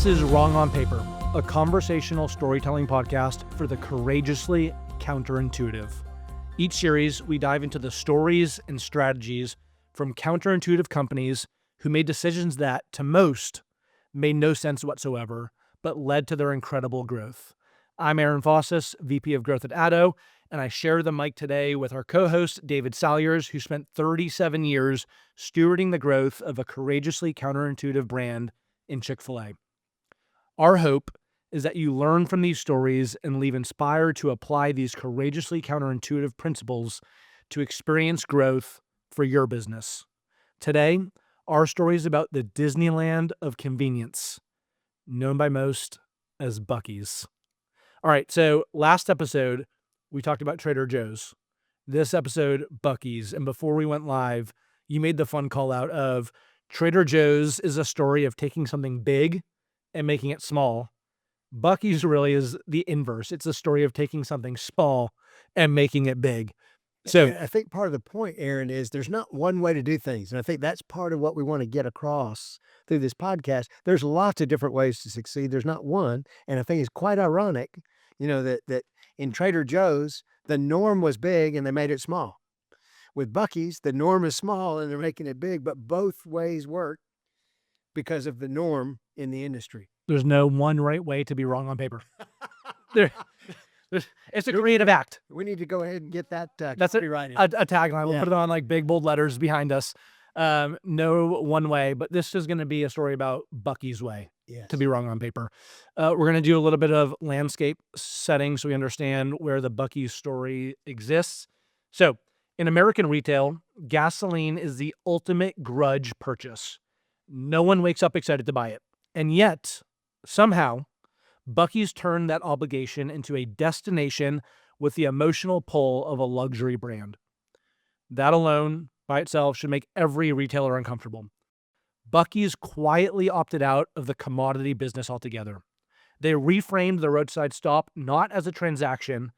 This is Wrong on Paper, a conversational storytelling podcast for the courageously counterintuitive. Each series, we dive into the stories and strategies from counterintuitive companies who made decisions that, to most, made no sense whatsoever, but led to their incredible growth. I'm Aaron Fossas, VP of Growth at Addo, and I share the mic today with our co-host, David Salyers, who spent 37 years stewarding the growth of a courageously counterintuitive brand in Chick-fil-A. Our hope is that you learn from these stories and leave inspired to apply these courageously counterintuitive principles to experience growth for your business. Today, our story is about the Disneyland of convenience, known by most as Buc-ee's. All right, so last episode, we talked about Trader Joe's. This episode, Buc-ee's. And before we went live, you made the fun call out of Trader Joe's is a story of taking something big and making it small. Buc-ee's really is the inverse. It's a story of taking something small and making it big. So I think part of the point, Aaron, is there's not one way to do things. And I think that's part of what we want to get across through this podcast. There's lots of different ways to succeed. There's not one. And I think it's quite ironic, that in Trader Joe's, the norm was big and they made it small. With Buc-ee's, the norm is small and they're making it big, but both ways work because of the norm in the industry. There's no one right way to be wrong on paper. It's a creative act. We need to go ahead and get that That's copyrighted. a tagline. We'll put it on like big bold letters behind us. No one way, but this is going to be a story about Buc-ee's way to be wrong on paper. We're going to do a little bit of landscape setting so we understand where the Buc-ee's story exists. So in American retail, gasoline is the ultimate grudge purchase. No one wakes up excited to buy it. And yet, somehow, Buc-ee's turned that obligation into a destination with the emotional pull of a luxury brand. That alone, by itself, should make every retailer uncomfortable. Buc-ee's quietly opted out of the commodity business altogether. They reframed the roadside stop not as a transaction,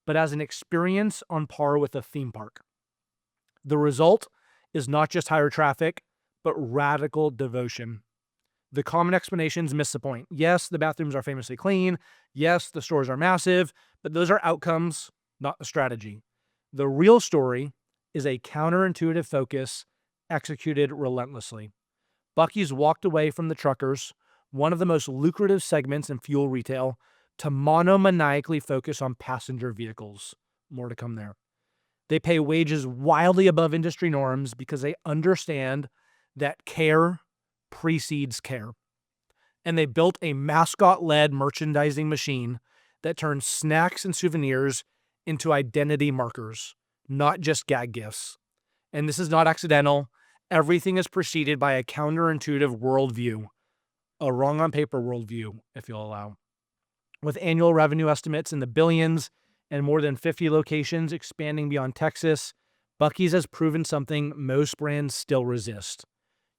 but as an experience on par with a theme park. The result is not just higher traffic, but radical devotion. The common explanations miss the point. Yes, the bathrooms are famously clean. Yes, the stores are massive, but those are outcomes, not the strategy. The real story is a counterintuitive focus executed relentlessly. Buc-ee's walked away from the truckers, one of the most lucrative segments in fuel retail, to monomaniacally focus on passenger vehicles. More to come there. They pay wages wildly above industry norms because they understand that care precedes care. And they built a mascot-led merchandising machine that turns snacks and souvenirs into identity markers, not just gag gifts. And this is not accidental. Everything is preceded by a counterintuitive worldview, a wrong on paper worldview, if you'll allow. With annual revenue estimates in the billions and more than 50 locations expanding beyond Texas, Buc-ee's has proven something most brands still resist.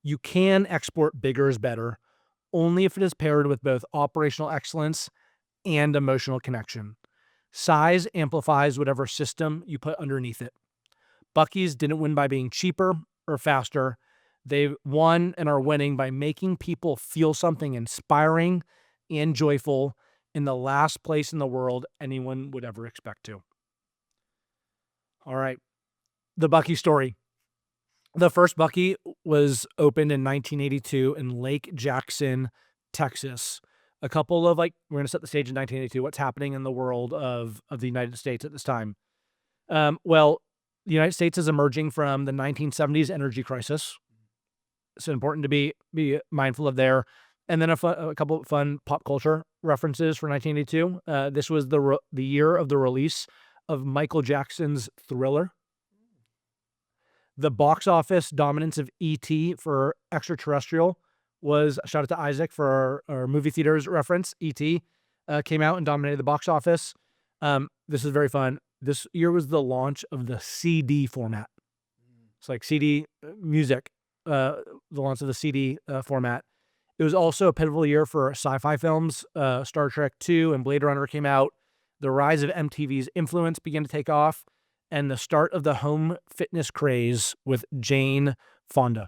You can export bigger is better, only if it is paired with both operational excellence and emotional connection. Size amplifies whatever system you put underneath it. Buc-ee's didn't win by being cheaper or faster. They won and are winning by making people feel something inspiring and joyful in the last place in the world anyone would ever expect to. All right, the Buc-ee story. The first Buc-ee was opened in 1982 in Lake Jackson, Texas. A couple of we're going to set the stage in 1982. What's happening in the world of the United States at this time? Well, the United States is emerging from the 1970s energy crisis. It's important to be mindful of there. And then a couple of fun pop culture references for 1982. This was the year of the release of Michael Jackson's Thriller. The box office dominance of E.T. for extraterrestrial was, shout out to Isaac for our movie theaters reference. E.T. Came out and dominated the box office. This is very fun. This year was the launch of the CD format. It's like CD music, the launch of the CD format. It was also a pivotal year for sci-fi films. Star Trek II and Blade Runner came out. The rise of MTV's influence began to take off, and the start of the home fitness craze with Jane Fonda.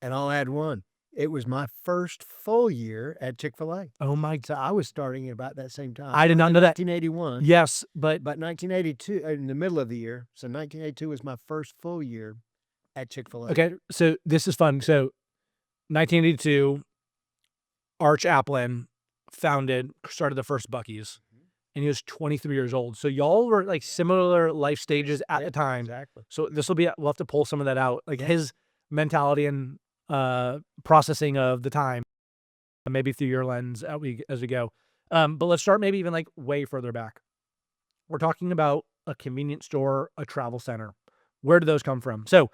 And I'll add one. It was my first full year at Chick-fil-A. Oh my! So I was starting at about that same time. I did not know that. 1981. Yes, but 1982, in the middle of the year. So 1982 was my first full year at Chick-fil-A. okay. So this is fun. So 1982, Arch Aplin started the first Buc-ee's, and he was 23 years old. So y'all were like similar life stages at the time. Exactly. So we'll have to pull some of that out, like Yeah. his mentality and processing of the time, maybe through your lens as we go. But let's start maybe even like way further back. We're talking about a convenience store, a travel center. Where do those come from? So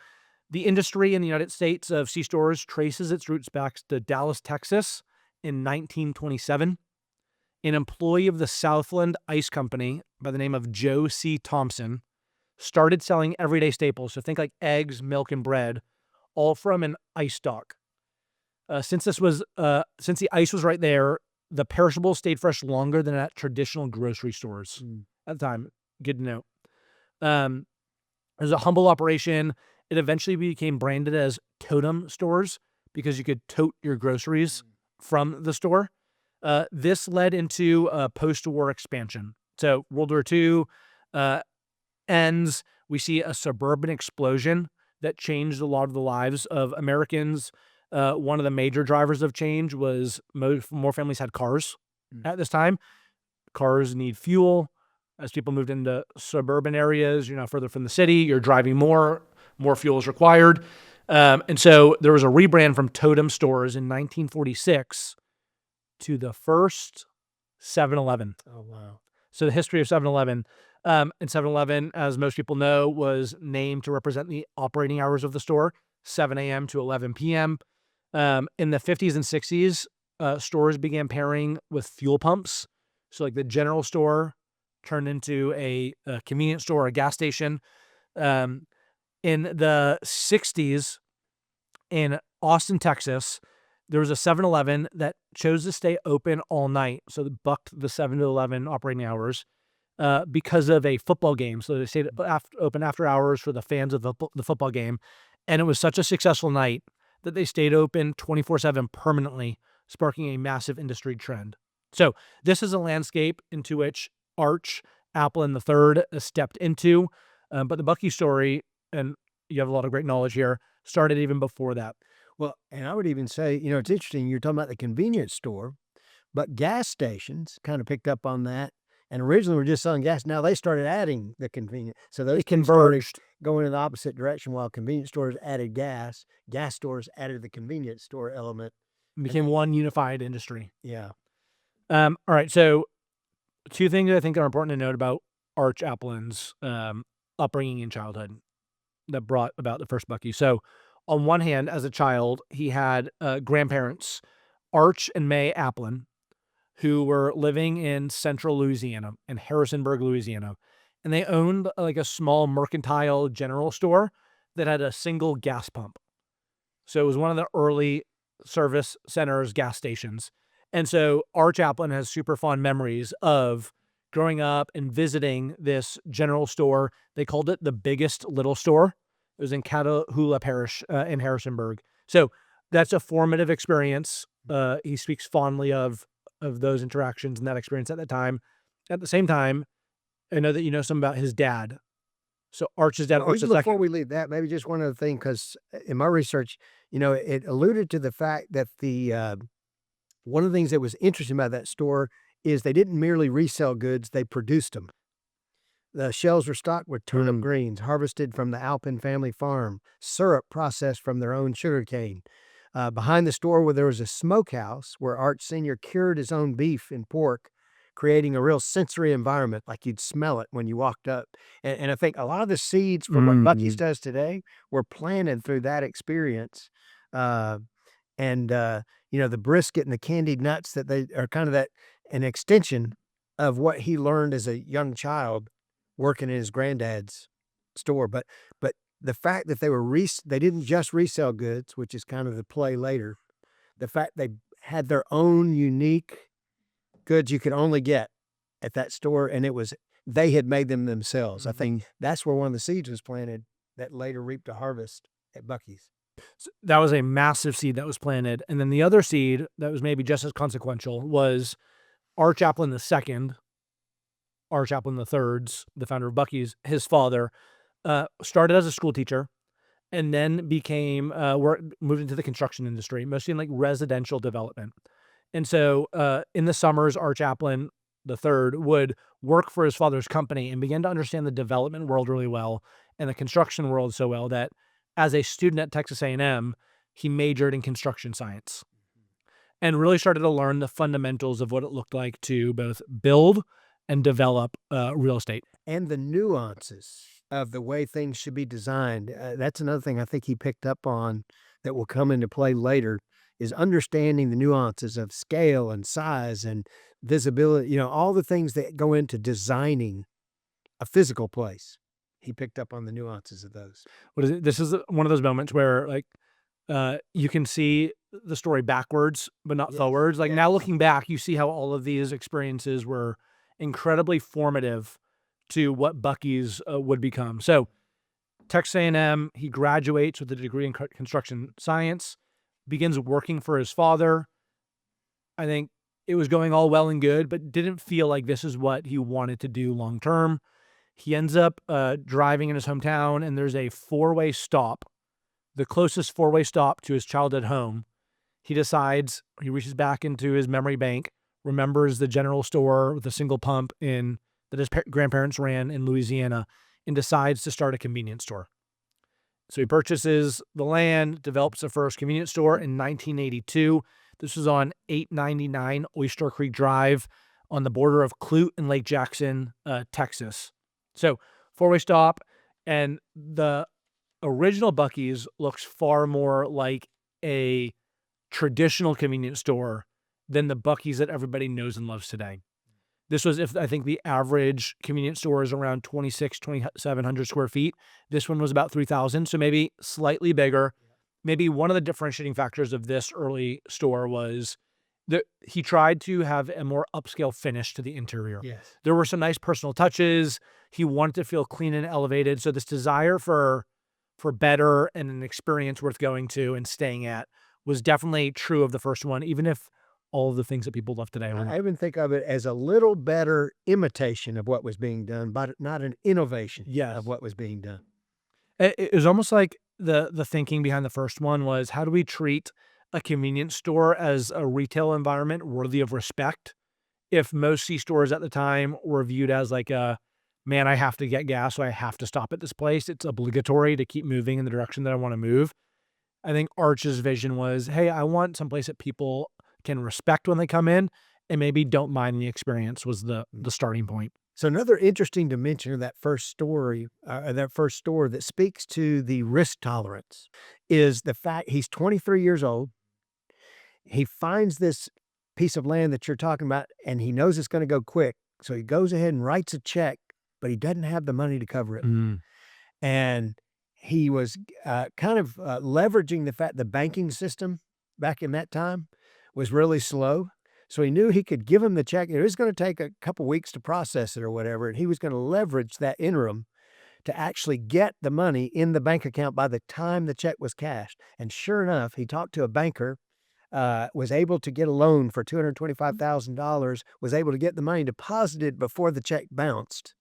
the industry in the United States of C-stores traces its roots back to Dallas, Texas in 1927. An employee of the Southland Ice Company by the name of Joe C. Thompson started selling everyday staples. So think like eggs, milk, and bread, all from an ice dock. Since the ice was right there, the perishables stayed fresh longer than at traditional grocery stores at the time. Good to know. It was a humble operation. It eventually became branded as totem stores because you could tote your groceries from the store. This led into a post-war expansion. So World War II ends. We see a suburban explosion that changed a lot of the lives of Americans. One of the major drivers of change was more families had cars at this time. Cars need fuel. As people moved into suburban areas, you're now further from the city, you're driving more fuel is required. And so there was a rebrand from Totem stores in 1946 to the first 7-Eleven. Oh, wow. So the history of 7-Eleven. And 7-Eleven, as most people know, was named to represent the operating hours of the store, 7 a.m. to 11 p.m. In the 50s and 60s, stores began pairing with fuel pumps. So like the general store turned into a convenience store, a gas station. In the 60s, in Austin, Texas, there was a 7-Eleven that chose to stay open all night. So they bucked the 7 to 11 operating hours because of a football game. So they stayed open after hours for the fans of the football game. And it was such a successful night that they stayed open 24/7 permanently, sparking a massive industry trend. So this is a landscape into which Arch Aplin III stepped into. But the Buc-ee story, and you have a lot of great knowledge here, started even before that. Well, and I would even say, it's interesting. You're talking about the convenience store, but gas stations kind of picked up on that. And originally, we're just selling gas. Now they started adding the convenience. So those It two started converged. going in the opposite direction. While convenience stores added gas stores added the convenience store element. It became one unified industry. Yeah. All right. So two things I think are important to note about Arch Aplin's upbringing in childhood that brought about the first Buc-ee. So on one hand, as a child, he had grandparents, Arch and May Aplin, who were living in central Louisiana, in Harrisonburg, Louisiana. And they owned like a small mercantile general store that had a single gas pump. So it was one of the early service centers, gas stations. And so Arch Aplin has super fond memories of growing up and visiting this general store. They called it the biggest little store. It was in Catahoula Parish in Harrisonburg. So that's a formative experience. He speaks fondly of those interactions and that experience at the time. At the same time, I know that you know something about his dad. So Arch's dad, Well, Arch even the before second. we leave that, maybe just one other thing, because in my research, it alluded to the fact that one of the things that was interesting about that store is they didn't merely resell goods; they produced them. The shelves were stocked with turnip greens harvested from the Aplin family farm, syrup processed from their own sugarcane. Behind the store, where there was a smokehouse where Arch Sr. cured his own beef and pork, creating a real sensory environment, like you'd smell it when you walked up. And I think a lot of the seeds for what Buc-ee's does today were planted through that experience. The brisket and the candied nuts that they are kind of an extension of what he learned as a young child working in his granddad's store. But the fact that they didn't just resell goods, which is kind of the play later. The fact they had their own unique goods you could only get at that store, and they had made them themselves. I think that's where one of the seeds was planted that later reaped a harvest at Buc-ee's. So that was a massive seed that was planted. And then the other seed that was maybe just as consequential was Arch Aplin II, Arch Aplin III's, the founder of Buc-ee's, his father, started as a school teacher and then became moved into the construction industry, mostly in like residential development. And so in the summers, Arch Aplin III would work for his father's company and begin to understand the development world really well and the construction world so well that as a student at Texas A&M, he majored in construction science and really started to learn the fundamentals of what it looked like to both build and develop real estate. And the nuances of the way things should be designed. That's another thing I think he picked up on that will come into play later, is understanding the nuances of scale and size and visibility, you know, all the things that go into designing a physical place. He picked up on the nuances of those. What is it? This is one of those moments where like you can see the story backwards, but not Yes, forwards. Like yes. now looking back, you see how all of these experiences were incredibly formative to what Buc-ee's would become. So Texas A&M, he graduates with a degree in construction science, begins working for his father. I think it was going all well and good, but didn't feel like this is what he wanted to do long term. He ends up driving in his hometown, and there's a four-way stop, the closest four-way stop to his childhood home. He decides, he reaches back into his memory bank, remembers the general store with a single pump that his grandparents ran in Louisiana, and decides to start a convenience store. So he purchases the land, develops the first convenience store in 1982. This was on 899 Oyster Creek Drive on the border of Clute and Lake Jackson, Texas. So four-way stop, and the original Buc-ee's looks far more like a traditional convenience store than the Buc-ee's that everybody knows and loves today. This was, if I think the average convenience store is around 2,700 square feet. This one was about 3,000, so maybe slightly bigger. Maybe one of the differentiating factors of this early store was that he tried to have a more upscale finish to the interior. Yes. There were some nice personal touches. He wanted to feel clean and elevated. So this desire for better and an experience worth going to and staying at was definitely true of the first one, even if all of the things that people love today. I even think of it as a little better imitation of what was being done, but not an innovation of what was being done. It was almost like the thinking behind the first one was, how do we treat a convenience store as a retail environment worthy of respect? If most C-stores at the time were viewed as like man, I have to get gas, so I have to stop at this place. It's obligatory to keep moving in the direction that I want to move. I think Arch's vision was, hey, I want someplace that people can respect when they come in and maybe don't mind the experience was the starting point. So another interesting dimension of that first story, that first store that speaks to the risk tolerance is the fact he's 23 years old. He finds this piece of land that you're talking about, and he knows it's going to go quick. So he goes ahead and writes a check, but he doesn't have the money to cover it. And he was kind of leveraging the fact the banking system back in that time was really slow. So he knew he could give him the check. It was going to take a couple weeks to process it or whatever. And he was going to leverage that interim to actually get the money in the bank account by the time the check was cashed. And sure enough, he talked to a banker, was able to get a loan for $225,000, was able to get the money deposited before the check bounced.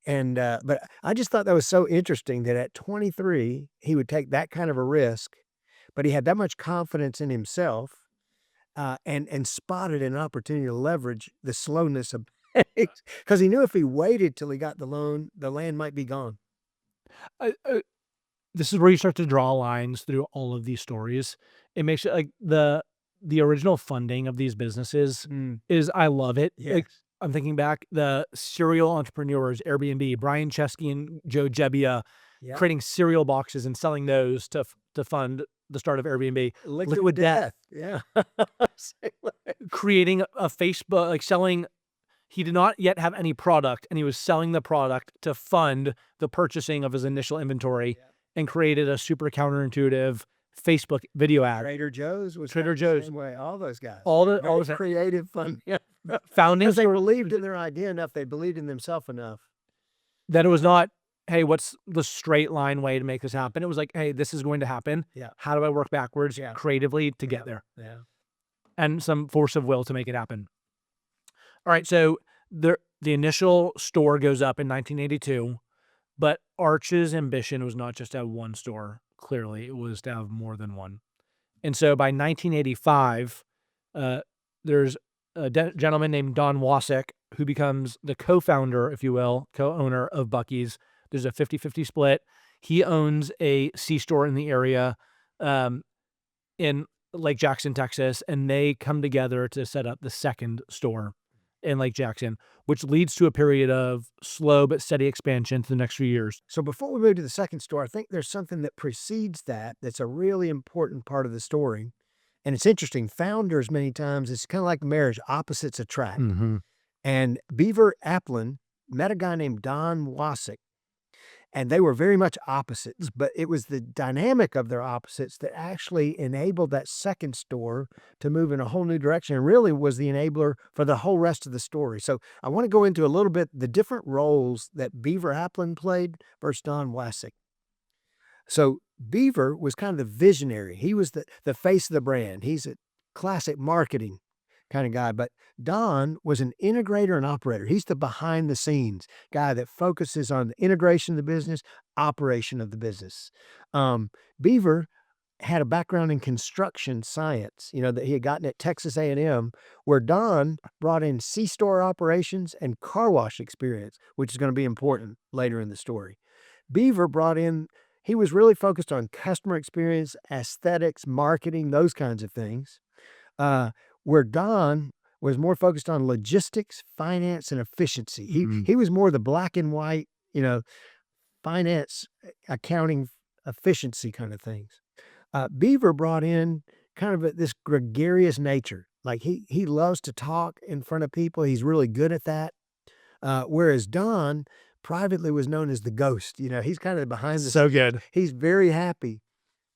And but I just thought that was so interesting that at 23, he would take that kind of a risk, but he had that much confidence in himself. And spotted an opportunity to leverage the slowness of banks because he knew if he waited till he got the loan, the land might be gone. This is where you start to draw lines through all of these stories. It makes it like the original funding of these businesses is, I love it. Yes. Like, I'm thinking back, the serial entrepreneurs, Airbnb, Brian Chesky and Joe Gebbia, creating cereal boxes and selling those to fund the start of Airbnb. Liquid Death. Yeah. Creating a Facebook, like selling, he did not yet have any product, and he was selling the product to fund the purchasing of his initial inventory and created a super counterintuitive Facebook video ad. Trader Joe's was Trader the Joe's. same way. All those guys. All the creative fun. Yeah. founding Because they believed in their idea enough, they believed in themselves enough. that it was not hey, what's the straight line way to make this happen? It was like, hey, this is going to happen. Yeah. How do I work backwards creatively to get there? Yeah. And some force of will to make it happen. All right, so the initial store goes up in 1982, but Arch's ambition was not just to have one store. Clearly, it was to have more than one. And so by 1985, there's a gentleman named Don Wasek who becomes the co-founder, if you will, co-owner of Buc-ee's. There's a 50-50 split. He owns a C-store in the area in Lake Jackson, Texas, and they come together to set up the second store in Lake Jackson, which leads to a period of slow but steady expansion to the next few years. So before we move to the second store, I think there's something that precedes that that's a really important part of the story. And it's interesting. Founders, many times, it's kind of like marriage, opposites attract. And Beaver Aplin met a guy named Don Wasek, and they were very much opposites, but it was the dynamic of their opposites that actually enabled that second store to move in a whole new direction, and really was the enabler for the whole rest of the story. So I want to go into a little bit the different roles that Beaver Aplin played versus Don Wasek. So Beaver was kind of the visionary. He was the face of the brand. He's a classic marketing kind of guy. But Don was an integrator and operator. He's the behind the scenes guy that focuses on the integration of the business, operation of the business. Beaver had a background in construction science, that he had gotten at Texas A&M, where Don brought in C-store operations and car wash experience, which is going to be important later in the story. Beaver brought in, he was really focused on customer experience, aesthetics, marketing, those kinds of things. Where Don was more focused on logistics, finance, and efficiency. He was more the black and white, finance, accounting, efficiency kind of things. Beaver brought in kind of this gregarious nature. Like he loves to talk in front of people. He's really good at that. Whereas Don privately was known as the ghost. He's kind of behind the So good. He's very happy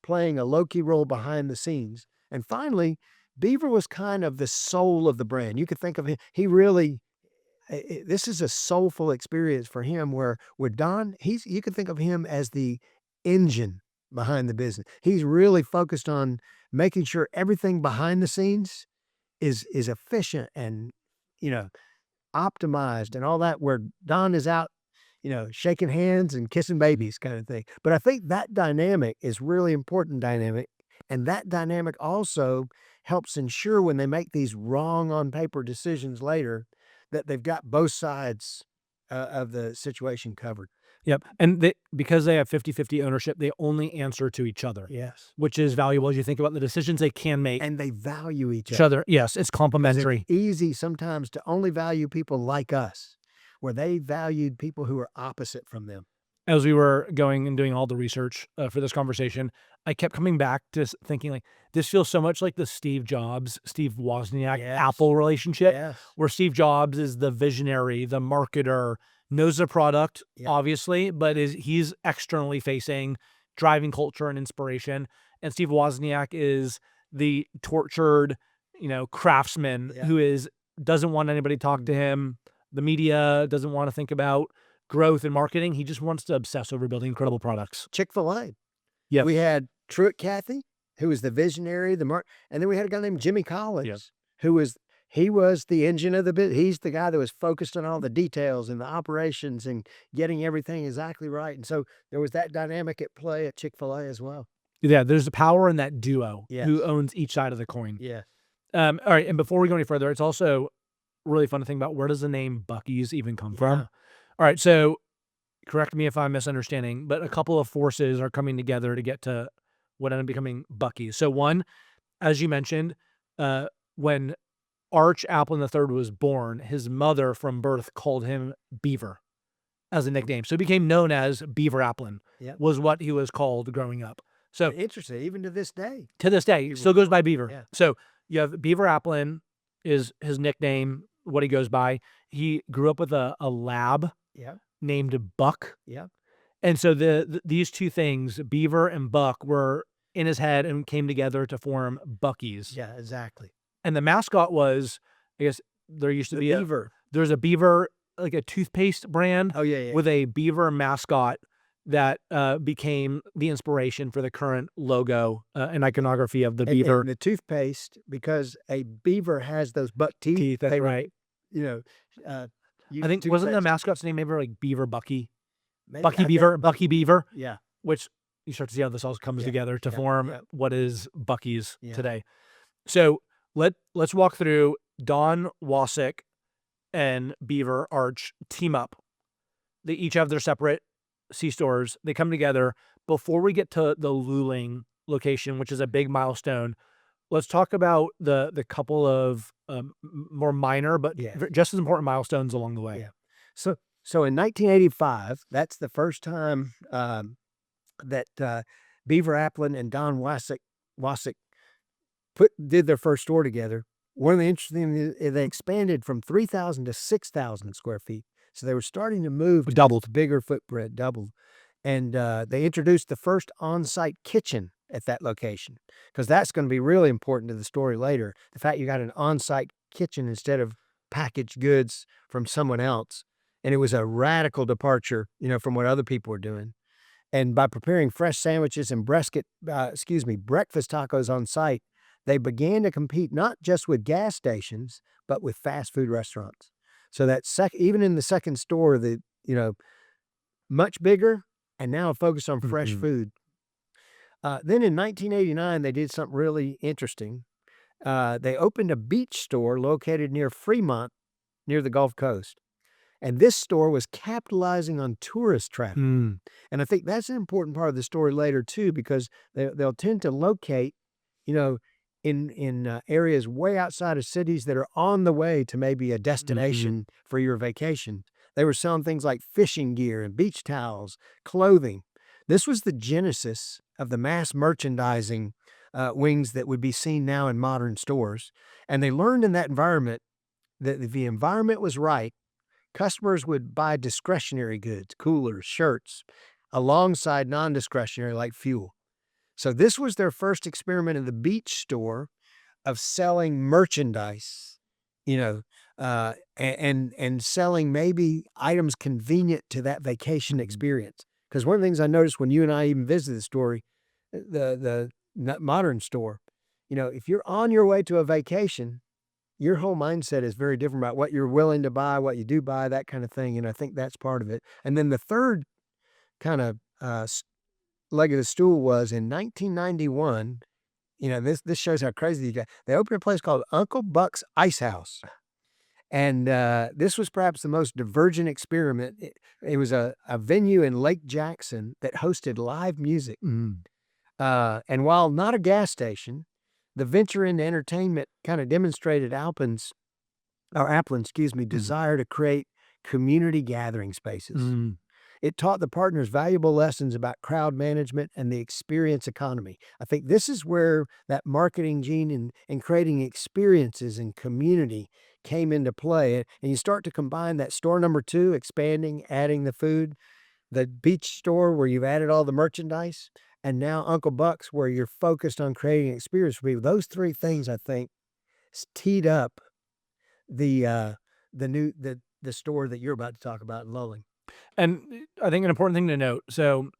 playing a low-key role behind the scenes. And finally, Beaver was kind of the soul of the brand. You could think of him, this is a soulful experience for him where with Don, you could think of him as the engine behind the business. He's really focused on making sure everything behind the scenes is efficient and, optimized and all that, where Don is out, shaking hands and kissing babies kind of thing. But I think that dynamic is really important dynamic. And that dynamic also helps ensure when they make these wrong on paper decisions later, that they've got both sides of the situation covered. Yep. And because they have 50-50 ownership, they only answer to each other. Yes. Which is valuable as you think about the decisions they can make. And they value each other. Yes, it's complementary. It's easy sometimes to only value people like us, where they valued people who are opposite from them. As we were going and doing all the research for this conversation, I kept coming back to thinking, like, this feels so much like the Steve Jobs, Steve Wozniak, Apple relationship, where Steve Jobs is the visionary, the marketer, knows the product, obviously, but he's externally facing, driving culture and inspiration. And Steve Wozniak is the tortured, craftsman who doesn't want anybody to talk to him. The media doesn't want to think about growth and marketing. He just wants to obsess over building incredible products. Chick-fil-A. Yeah. We had Truett Cathy, who was the visionary, and then we had a guy named Jimmy Collins, who was the engine of the business. He's the guy that was focused on all the details and the operations and getting everything exactly right. And so there was that dynamic at play at Chick-fil-A as well. Yeah, there's a power in that duo who owns each side of the coin. Yeah. All right, and before we go any further, it's also really fun to think about, where does the name Buc-ee's even come from? All right, so correct me if I'm misunderstanding, but a couple of forces are coming together to get to what ended up becoming Buc-ee's. So one, as you mentioned, when Arch Aplin III was born, his mother from birth called him Beaver as a nickname. So he became known as Beaver Aplin, was what he was called growing up. So interesting, even to this day. To this day, he still goes by Beaver. Yeah. So you have Beaver Aplin is his nickname, what he goes by. He grew up with a lab named Buc. Yeah. And so these two things, Beaver and Buc, were in his head and came together to form Buc-ee's. Yeah, exactly. And the mascot was, I guess there used to be Beaver. There's a Beaver, like a toothpaste brand. Oh, yeah. With a beaver mascot that became the inspiration for the current logo and iconography of the Beaver. And the toothpaste, because a beaver has those buck teeth. That's they were, right. You know, I think wasn't the mascot's name ever like Beaver Buc-ee? Bucky Buc-ee Beaver, Yeah. which you start to see how this all comes Yeah, together to yeah, form yeah. what is Buc-ee's Yeah. today. So let's walk through Don, Wasek, and Beaver Arch team up. They each have their separate C-stores. They come together. Before we get to the Luling location, which is a big milestone, let's talk about the couple of more minor but Yeah. just as important milestones along the way. Yeah. So in 1985, that's the first time that Beaver Aplin and Don Wasek did their first store together. One of the interesting things is they expanded from 3,000 to 6,000 square feet. So they were starting to move to Doubled. bigger footprint, doubled. And they introduced the first on-site kitchen at that location, because that's going to be really important to the story later. The fact you got an on-site kitchen instead of packaged goods from someone else. And it was a radical departure, from what other people were doing. And by preparing fresh sandwiches and breakfast tacos on site, they began to compete not just with gas stations, but with fast food restaurants. So that even in the second store, much bigger and now focused on fresh food. Then in 1989, they did something really interesting. They opened a beach store located near Fremont, near the Gulf Coast. And this store was capitalizing on tourist traffic. And I think that's an important part of the story later, too, because they'll tend to locate, in areas way outside of cities that are on the way to maybe a destination for your vacation. They were selling things like fishing gear and beach towels, clothing. This was the genesis of the mass merchandising wings that would be seen now in modern stores. And they learned in that environment that if the environment was right, customers would buy discretionary goods, coolers, shirts, alongside non-discretionary like fuel. So this was their first experiment in the beach store of selling merchandise, and selling maybe items convenient to that vacation experience. Because one of the things I noticed when you and I even visited the story, the modern store, if you're on your way to a vacation, your whole mindset is very different about what you're willing to buy, what you do buy, that kind of thing. And I think that's part of it. And then the third kind of leg of the stool was in 1991. This shows how crazy you got. They opened a place called Uncle Buck's Ice House. And this was perhaps the most divergent experiment. It was a venue in Lake Jackson that hosted live music. And while not a gas station, the venture into entertainment kind of demonstrated Aplin's desire to create community gathering spaces. It taught the partners valuable lessons about crowd management and the experience economy. I think this is where that marketing gene and creating experiences and community came into play. And you start to combine that store number 2, expanding, adding the food, the beach store where you've added all the merchandise, and now Uncle Buck's where you're focused on creating an experience for people. Those 3 things, I think, teed up the store that you're about to talk about in Luling. And I think an important thing to note, so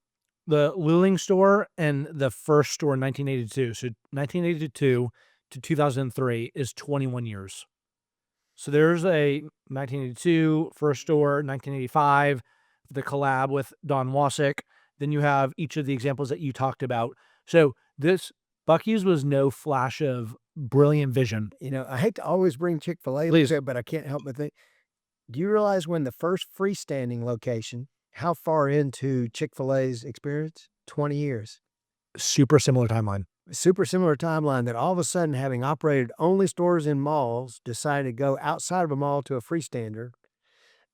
the Luling store and the first store in 1982, so 1982 to 2003 is 21 years. So there's a 1982 first store, 1985, the collab with Don Wasek. Then you have each of the examples that you talked about. So this Buc-ee's was no flash of brilliant vision. I hate to always bring Chick-fil-A, but I can't help but think, do you realize when the first freestanding location, how far into Chick-fil-A's experience? 20 years. Super similar timeline. Super similar timeline that all of a sudden, having operated only stores in malls, decided to go outside of a mall to a freestander,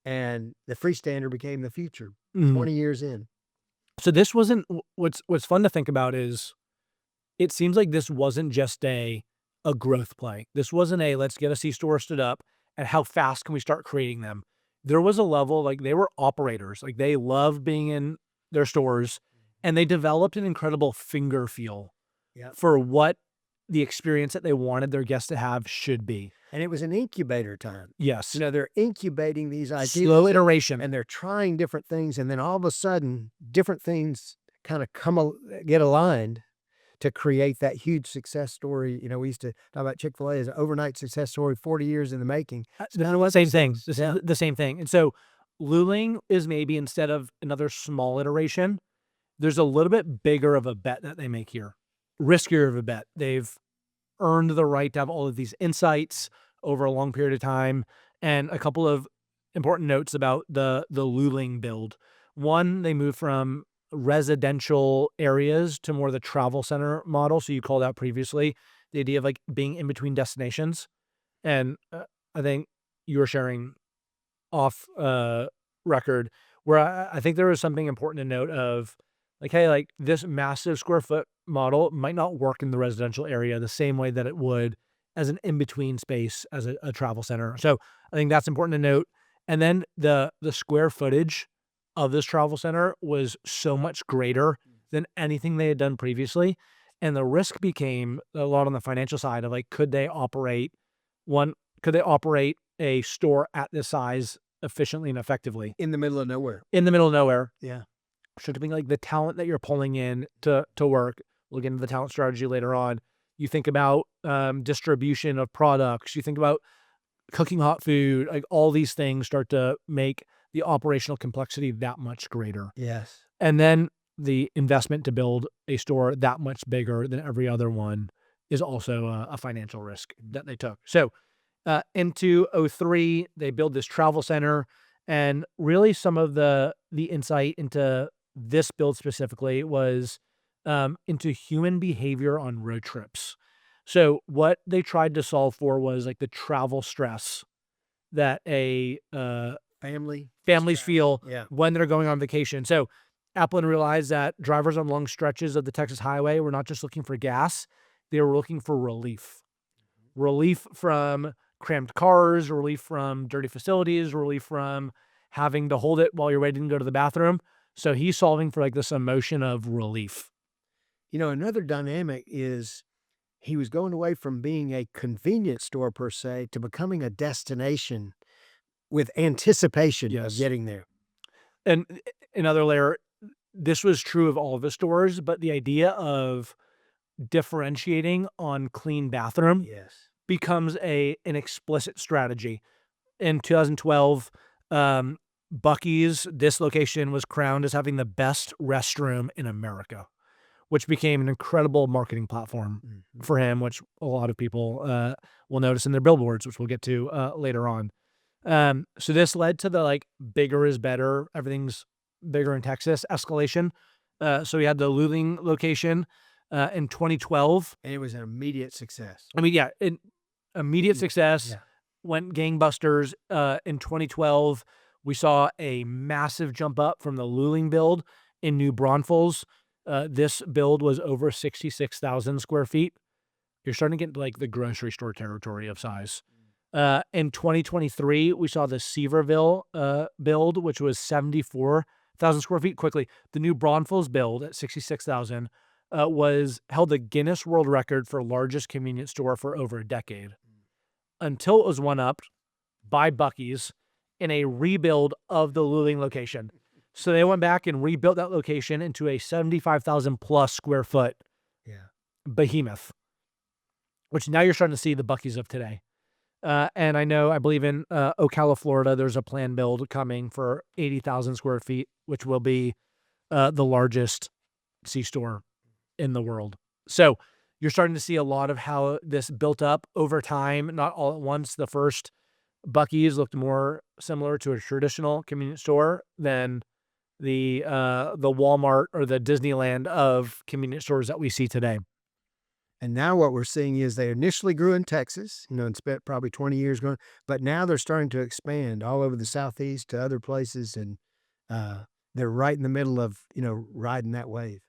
and the freestander became the future 20 years in. So this wasn't, what's fun to think about is, it seems like this wasn't just a growth play. This wasn't a, let's get a C-store stood up and how fast can we start creating them. There was a level, like they were operators, like they loved being in their stores, and they developed an incredible finger feel for what the experience that they wanted their guests to have should be. And it was an incubator time. Yes. They're incubating these ideas. Slow iteration. And they're trying different things. And then all of a sudden, different things kind of get aligned to create that huge success story. We used to talk about Chick-fil-A as an overnight success story, 40 years in the making. Same thing. This is the same thing. And so Luling is maybe, instead of another small iteration, there's a little bit bigger of a bet that they make here. Riskier of a bet. They've earned the right to have all of these insights over a long period of time. And a couple of important notes about the Luling build. One, they moved from residential areas to more the travel center model. So you called out previously the idea of like being in between destinations. And I think you were sharing off record where I think there was something important to note of like, hey, like this massive square foot model might not work in the residential area the same way that it would as an in-between space as a travel center. So I think that's important to note. And then the square footage of this travel center was so much greater than anything they had done previously. And the risk became a lot on the financial side of like, could they operate a store at this size efficiently and effectively? In the middle of nowhere. In the middle of nowhere. Yeah. Should be like the talent that you're pulling in to work. We'll get into the talent strategy later on. You think about distribution of products. You think about cooking hot food. Like all these things start to make the operational complexity that much greater. Yes. And then the investment to build a store that much bigger than every other one is also a financial risk that they took. So into 2003, they build this travel center, and really some of the insight into this build specifically was into human behavior on road trips. So what they tried to solve for was like the travel stress that families feel when they're going on vacation. So Aplin realized that drivers on long stretches of the Texas highway were not just looking for gas, they were looking for relief. Relief from cramped cars, relief from dirty facilities, relief from having to hold it while you're waiting to go to the bathroom. So he's solving for like this emotion of relief. Another dynamic is he was going away from being a convenience store per se to becoming a destination with anticipation of getting there. And another layer, this was true of all of the stores, but the idea of differentiating on clean bathroom becomes an explicit strategy. In 2012, Buc-ee's, this location was crowned as having the best restroom in America, which became an incredible marketing platform for him, which a lot of people will notice in their billboards, which we'll get to later on. So this led to the like bigger is better, everything's bigger in Texas escalation. So we had the Luling location in 2012. And it was an immediate success. I mean, immediate success. Yeah. Went gangbusters. In 2012, we saw a massive jump up from the Luling build in New Braunfels. This build was over 66,000 square feet. You're starting to get into like the grocery store territory of size. In 2023, we saw the Seaverville build, which was 74,000 square feet. Quickly, the New Braunfels build at 66,000 held the Guinness World Record for largest convenience store for over a decade, until it was one-upped by Buc-ee's in a rebuild of the Luling location. So they went back and rebuilt that location into a 75,000 plus square foot behemoth, which now you're starting to see the Buc-ee's of today. And I believe in Ocala, Florida, there's a planned build coming for 80,000 square feet, which will be the largest C-store in the world. So you're starting to see a lot of how this built up over time, not all at once. The first Buc-ee's looked more similar to a traditional convenience store than the Walmart or the Disneyland of convenience stores that we see today. And now what we're seeing is they initially grew in Texas, and spent probably 20 years growing, but now they're starting to expand all over the Southeast to other places, and they're right in the middle of, riding that wave.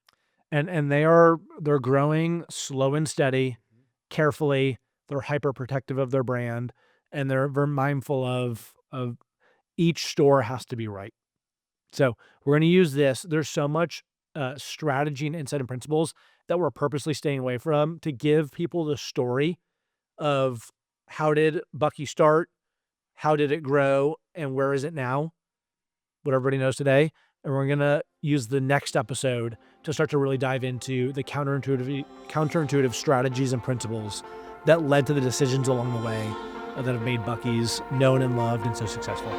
And they're growing slow and steady, carefully. They're hyper protective of their brand, and they're very mindful of each store has to be right. So we're going to use this. There's so much strategy and insight and principles that we're purposely staying away from to give people the story of how did Buc-ee start, how did it grow, and where is it now, what everybody knows today. And we're going to use the next episode to start to really dive into the counterintuitive strategies and principles that led to the decisions along the way that have made Buc-ee's known and loved and so successful.